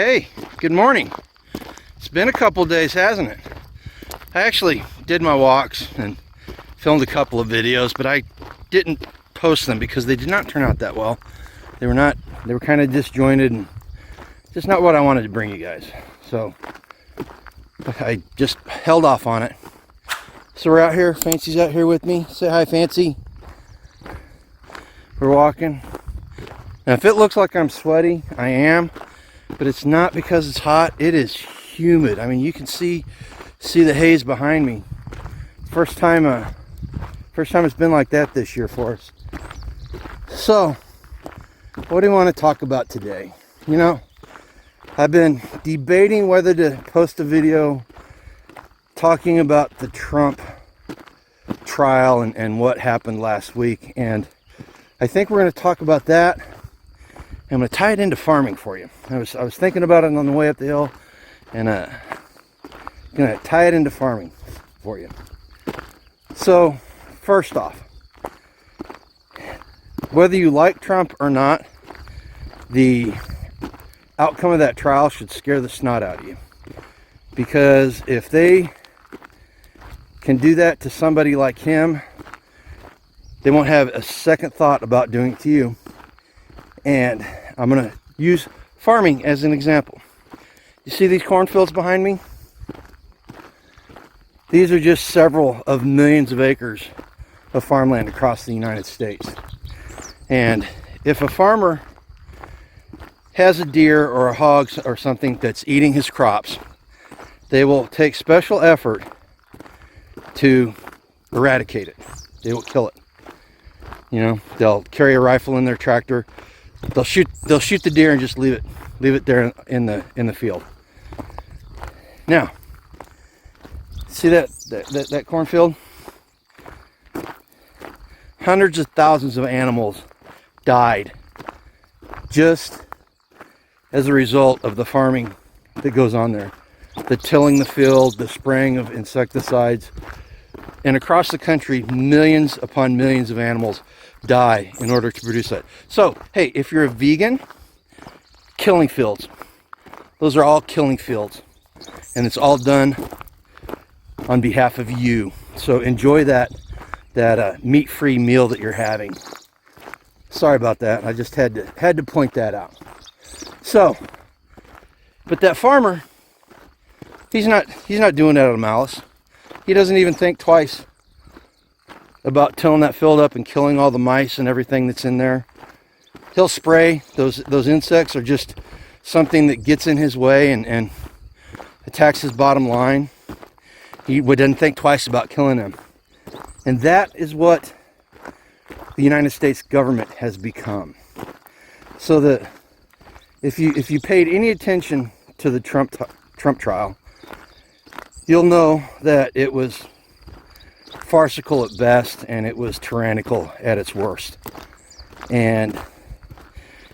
Hey, good morning. It's been a couple days, hasn't it? I actually did my walks and filmed a couple of videos, but I didn't post them because they did not turn out that well. They were kind of disjointed and just not what I wanted to bring you guys. So I just held off on it. So we're out here, Fancy's out here with me. Say hi, Fancy. We're walking. Now if it looks like I'm sweaty, I am, but it's not because it's hot. It is humid. I mean, you can see the haze behind me. First time it's been like that this year for us. So what do you want to talk about today? You know, I've been debating whether to post a video talking about the Trump trial and what happened last week, and I think we're going to talk about that. I'm going to tie it into farming for you. I was thinking about it on the way up the hill, and going to tie it into farming for you. So first off, whether you like Trump or not, the outcome of that trial should scare the snot out of you. Because if they can do that to somebody like him, they won't have a second thought about doing it to you. And I'm going to use farming as an example. You see these cornfields behind me? These are just several of millions of acres of farmland across the United States. And if a farmer has a deer or a hog or something that's eating his crops, they will take special effort to eradicate it. They will kill it. You know, they'll carry a rifle in their tractor. They'll shoot the deer and just leave it there in the field. Now, see that cornfield? Hundreds of thousands of animals died just as a result of the farming that goes on there. The tilling the field, the spraying of insecticides. And across the country, millions upon millions of animals die in order to produce that. So, hey, if you're a vegan, killing fields. Those are all killing fields. And it's all done on behalf of you. So enjoy that meat-free meal that you're having. Sorry about that. I just had to point that out. So, but that farmer, he's not doing that out of malice. He doesn't even think twice about tilling that field up and killing all the mice and everything that's in there. He'll spray. Those insects are just something that gets in his way and attacks his bottom line. He doesn't think twice about killing them. And that is what the United States government has become. So that if you paid any attention to the Trump trial, you'll know that it was farcical at best and it was tyrannical at its worst. And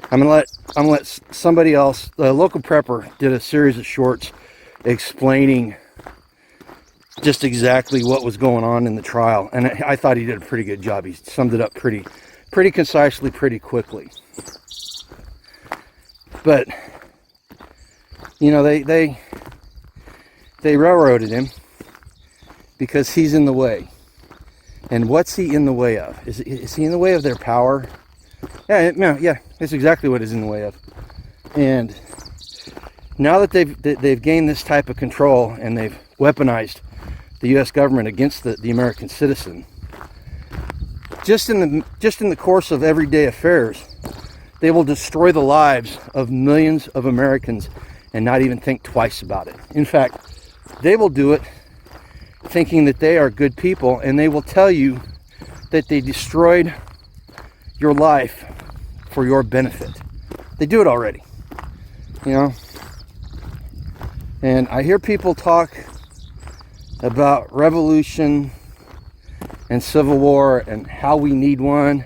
I'm gonna let somebody else. The local prepper did a series of shorts explaining just exactly what was going on in the trial, and I thought he did a pretty good job. He summed it up pretty concisely, pretty quickly. But you know, they railroaded him because he's in the way. And what's he in the way of? Is he in the way of their power? Yeah, that's exactly what he's in the way of. And now that they've gained this type of control and they've weaponized the U.S. government against the American citizen, just in the course of everyday affairs, they will destroy the lives of millions of Americans and not even think twice about it. In fact, they will do it thinking that they are good people, and they will tell you that they destroyed your life for your benefit. They do it already, you know. And I hear people talk about revolution and civil war and how we need one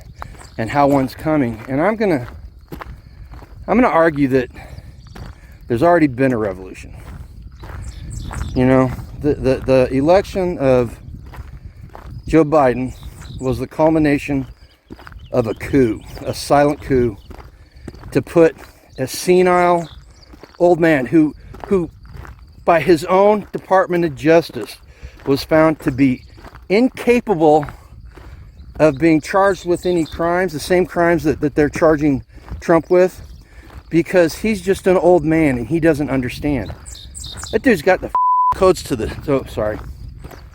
and how one's coming. And I'm gonna argue that there's already been a revolution. You know, the election of Joe Biden was the culmination of a coup, a silent coup, to put a senile, old man who by his own Department of Justice was found to be incapable of being charged with any crimes, the same crimes that they're charging Trump with, because he's just an old man and he doesn't understand. That dude's got the codes to the,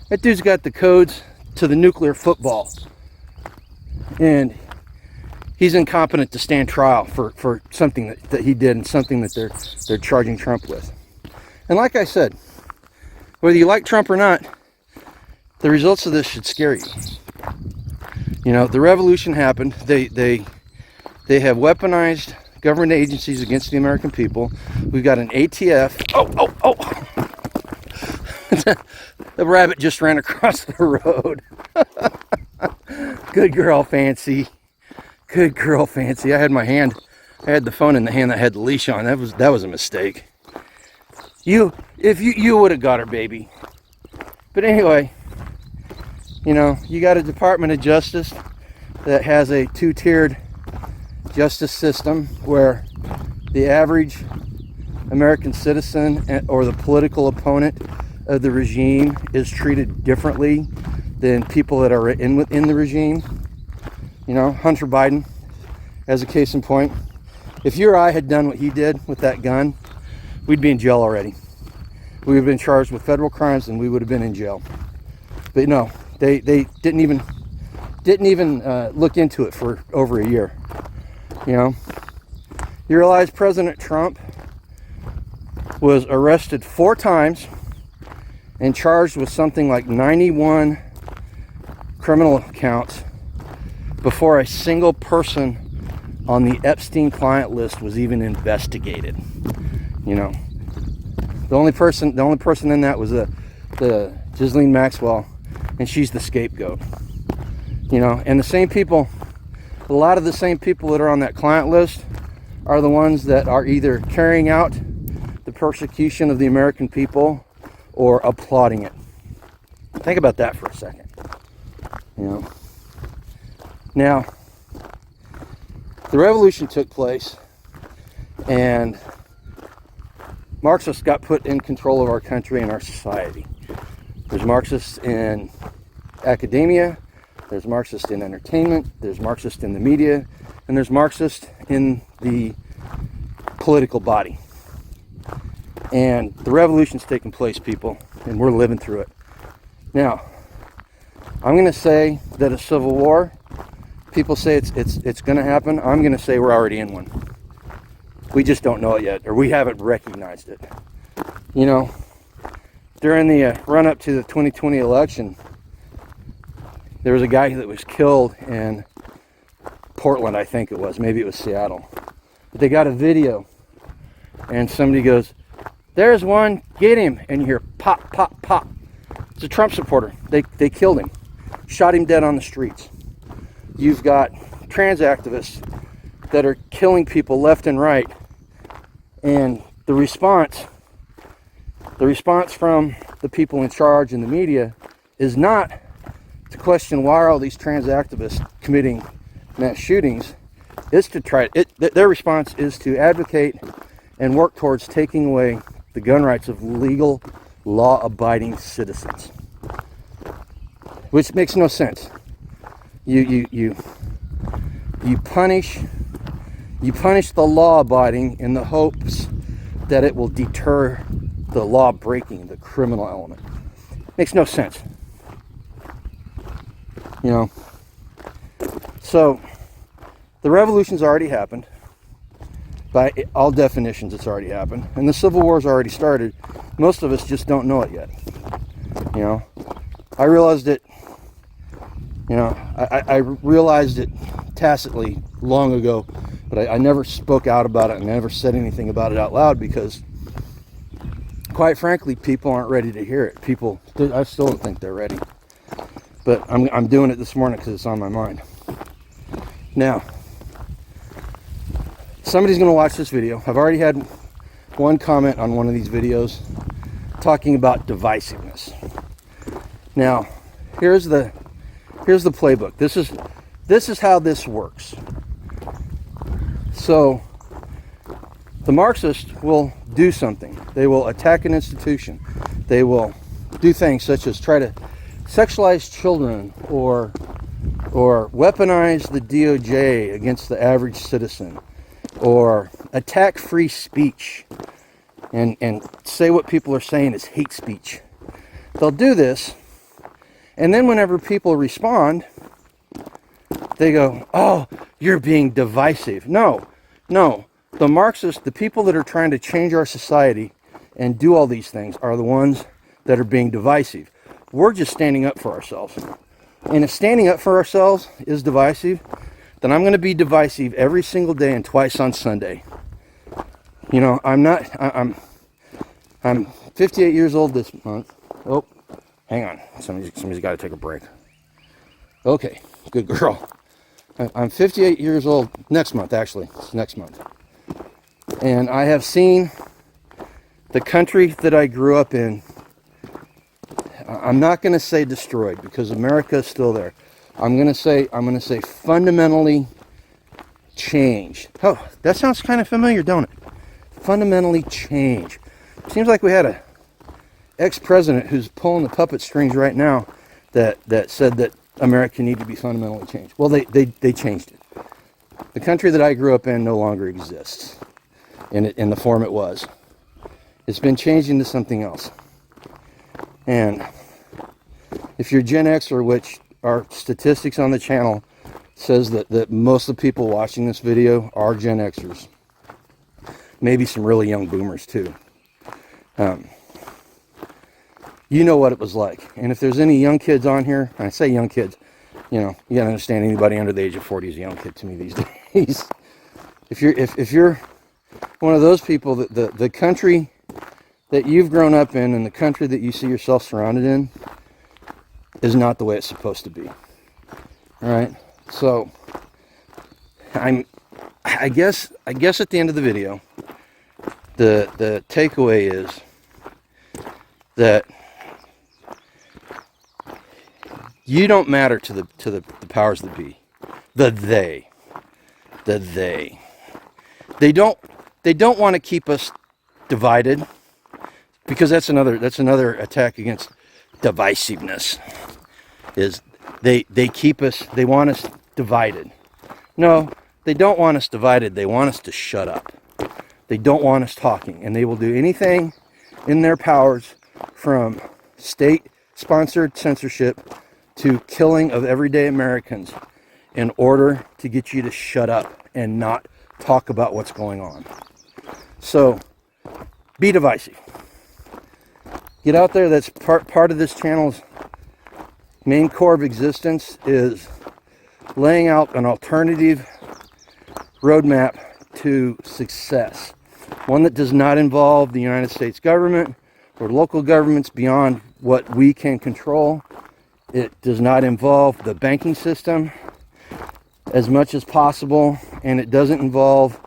that dude's got the codes to the nuclear football. And he's incompetent to stand trial for something that he did and something that they're charging Trump with. And like I said, whether you like Trump or not, the results of this should scare you. You know, the revolution happened. They have weaponized government agencies against the American people. We've got an ATF. Oh. The rabbit just ran across the road. Good girl, Fancy. Good girl, Fancy. I had the phone in the hand that had the leash on. That was a mistake. If you would have got her, baby. But anyway, you know, you got a Department of Justice that has a two-tiered justice system where the average American citizen or the political opponent of the regime is treated differently than people that are in the regime. You know, Hunter Biden, as a case in point. If you or I had done what he did with that gun, we'd be in jail already. We would have been charged with federal crimes and we would have been in jail. But no, they didn't even look into it for over a year. You know, you realize President Trump was arrested 4 times and charged with something like 91 criminal counts before a single person on the Epstein client list was even investigated. You know, the only person in that was the Ghislaine Maxwell, and she's the scapegoat. You know, and the same people, a lot of the same people that are on that client list are the ones that are either carrying out the persecution of the American people or applauding it. Think about that for a second. You know. Now, the revolution took place and Marxists got put in control of our country and our society. There's Marxists in academia, there's Marxists in entertainment, there's Marxists in the media, and there's Marxists in the political body. And the revolution's taking place, people, and we're living through it. Now, I'm going to say that a civil war, people say it's going to happen. I'm going to say we're already in one. We just don't know it yet, or we haven't recognized it. You know, during the run-up to the 2020 election, there was a guy that was killed in Portland, I think it was. Maybe it was Seattle. But they got a video, and somebody goes, "There's one, get him," and you hear pop, pop, pop. It's a Trump supporter. They killed him, shot him dead on the streets. You've got trans activists that are killing people left and right, and the response from the people in charge in the media is not to question why are all these trans activists committing mass shootings. Is to their response is to advocate and work towards taking away the gun rights of legal, law-abiding citizens, which makes no sense. You punish the law-abiding in the hopes that it will deter the law-breaking, the criminal element. Makes no sense. You know. So the revolution's already happened. By all definitions, it's already happened. And the Civil War's already started. Most of us just don't know it yet. You know, I realized it, you know, I realized it tacitly long ago, but I never spoke out about it and never said anything about it out loud because, quite frankly, people aren't ready to hear it. I still don't think they're ready. But I'm doing it this morning because it's on my mind. Now, somebody's going to watch this video. I've already had one comment on one of these videos talking about divisiveness. Now, here's the playbook. This is how this works. So, The Marxists will do something. They will attack an institution. They will do things such as try to sexualize children or weaponize the DOJ against the average citizen, or attack free speech and say what people are saying is hate speech. They'll do this, and then whenever people respond, they go, oh, you're being divisive. No. The Marxists, the people that are trying to change our society and do all these things, are the ones that are being divisive. We're just standing up for ourselves. And if standing up for ourselves is divisive, then I'm going to be divisive every single day and twice on Sunday. You know, I'm 58 years old this month. Oh, hang on. Somebody's got to take a break. Okay, good girl. I'm 58 years old next month, actually. It's next month. And I have seen the country that I grew up in. I'm not going to say destroyed, because America is still there. I'm going to say fundamentally changed. Oh, that sounds kind of familiar, don't it? Fundamentally changed. Seems like we had a ex-president who's pulling the puppet strings right now that said that America needed to be fundamentally changed. Well, they changed it. The country that I grew up in no longer exists in the form it was. It's been changed into something else. And if you're Gen Xer, which our statistics on the channel says that most of the people watching this video are Gen Xers, maybe some really young boomers too. You know what it was like. And if there's any young kids on here, and I say young kids, you know, you gotta understand, anybody under the age of 40 is a young kid to me these days. If you're one of those people, that the country that you've grown up in and the country that you see yourself surrounded in is not the way it's supposed to be. All right? So I guess at the end of the video, the takeaway is that you don't matter to the powers that be. They don't want to keep us divided, because that's another attack against divisiveness. Is they want us divided. No, they don't want us divided. They want us to shut up. They don't want us talking, and they will do anything in their powers, from state-sponsored censorship to killing of everyday Americans, in order to get you to shut up and not talk about what's going on. So, be divisive. Get out there. That's part of this channel's main core of existence, is laying out an alternative roadmap to success. One that does not involve the United States government or local governments beyond what we can control. It does not involve the banking system as much as possible, and it doesn't involve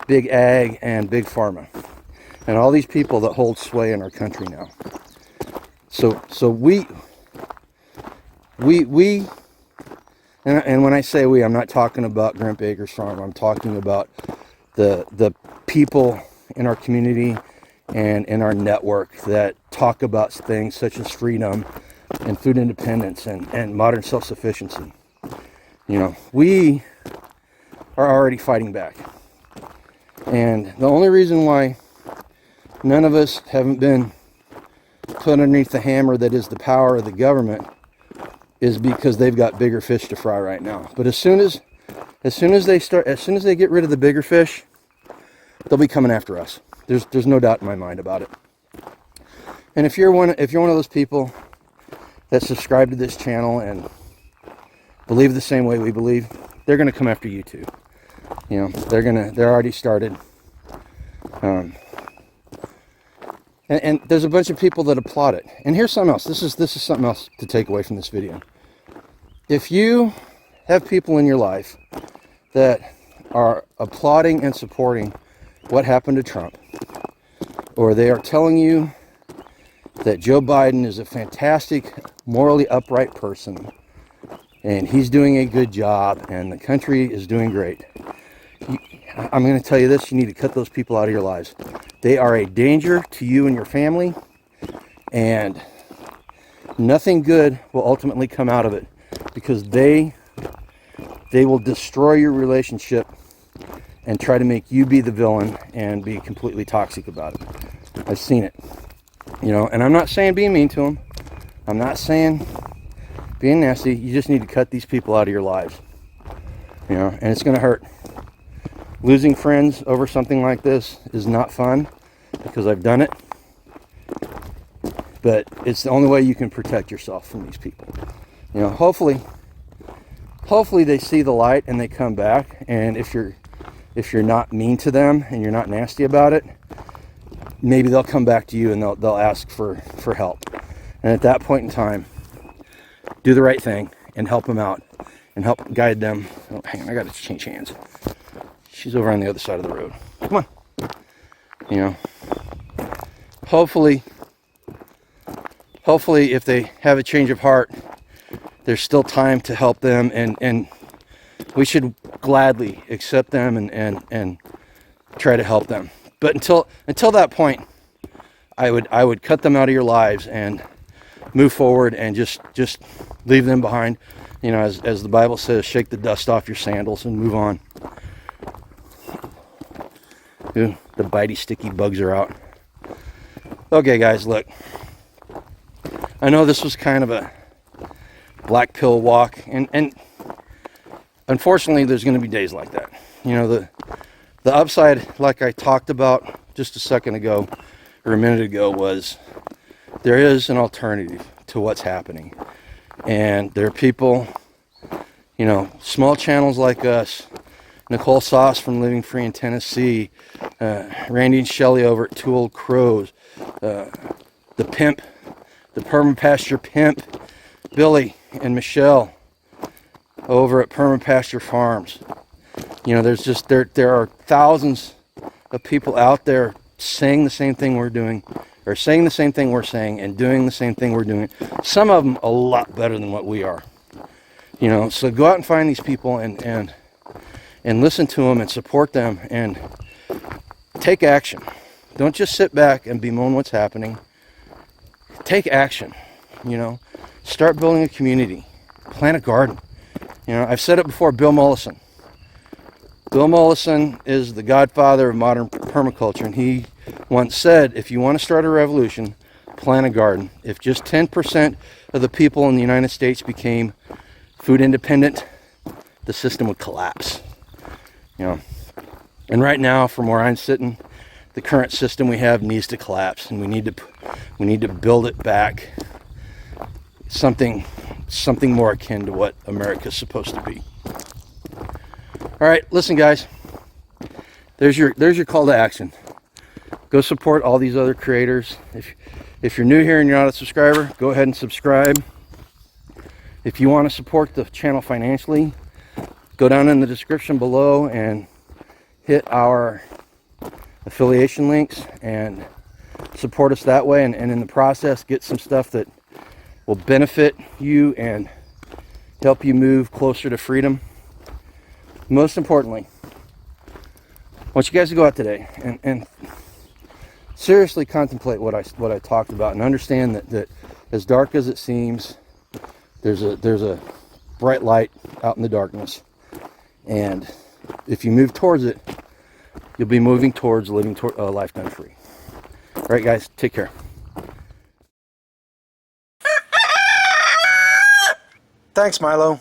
big ag and big pharma and all these people that hold sway in our country now. So we and when I say we, I'm not talking about GRUMPYACRES Farm. I'm talking about the people in our community and in our network that talk about things such as freedom and food independence and modern self-sufficiency. You know, we are already fighting back. And the only reason why none of us haven't been put underneath the hammer that is the power of the government is because they've got bigger fish to fry right now. But as soon as they get rid of the bigger fish, they'll be coming after us. There's no doubt in my mind about it. And if you're one of those people that subscribe to this channel and believe the same way we believe, they're going to come after you too. You know, they're already started. And there's a bunch of people that applaud it. And here's something else. This is something else to take away from this video. If you have people in your life that are applauding and supporting what happened to Trump, or they are telling you that Joe Biden is a fantastic, morally upright person, and he's doing a good job, and the country is doing great, I'm going to tell you this, you need to cut those people out of your lives. They are a danger to you and your family, and nothing good will ultimately come out of it, because they will destroy your relationship and try to make you be the villain and be completely toxic about it. I've seen it, you know, and I'm not saying being mean to them. I'm not saying being nasty. You just need to cut these people out of your lives, you know, and it's going to hurt. Losing friends over something like this is not fun, because I've done it, but it's the only way you can protect yourself from these people. You know, hopefully they see the light and they come back, and if you're not mean to them and you're not nasty about it, maybe they'll come back to you and they'll ask for help. And at that point in time, do the right thing and help them out and help guide them. Oh, hang on, I gotta change hands. She's over on the other side of the road. Come on. You know, hopefully if they have a change of heart, there's still time to help them, and we should gladly accept them and try to help them. But until that point, I would cut them out of your lives and move forward and just leave them behind. You know, as the Bible says, shake the dust off your sandals and move on. Ooh, the bitey, sticky bugs are out. Okay, guys, look. I know this was kind of a black pill walk, and unfortunately, there's going to be days like that. You know, the upside, like I talked about just a second ago or a minute ago, was there is an alternative to what's happening, and there are people, you know, small channels like us, Nicole Sauce from Living Free in Tennessee, Randy and Shelly over at Two Old Crows, the pimp, the Permapasture Pimp, Billy and Michelle over at Permapasture Farms. You know, there's just there are thousands of people out there saying the same thing we're doing, or saying the same thing we're saying, and doing the same thing we're doing. Some of them a lot better than what we are. You know, so go out and find these people and listen to them and support them and take action. Don't just sit back and bemoan what's happening. Take action. You know, start building a community. Plant a garden. You know, I've said it before, Bill Mollison. Bill Mollison is the godfather of modern permaculture, and he once said, if you want to start a revolution, plant a garden. If just 10% of the people in the United States became food independent, the system would collapse. You know, and right now, from where I'm sitting, the current system we have needs to collapse, and we need to build it back, something more akin to what America's supposed to be. All right, listen, guys. There's your call to action. Go support all these other creators. If you're new here and you're not a subscriber, go ahead and subscribe. If you want to support the channel financially, go down in the description below and hit our affiliation links and support us that way, and in the process get some stuff that will benefit you and help you move closer to freedom. Most importantly, I want you guys to go out today and seriously contemplate what I talked about, and understand that as dark as it seems, there's a bright light out in the darkness, and if you move towards it, you'll be moving towards living a lifetime free. All right, guys, take care. Thanks, Milo.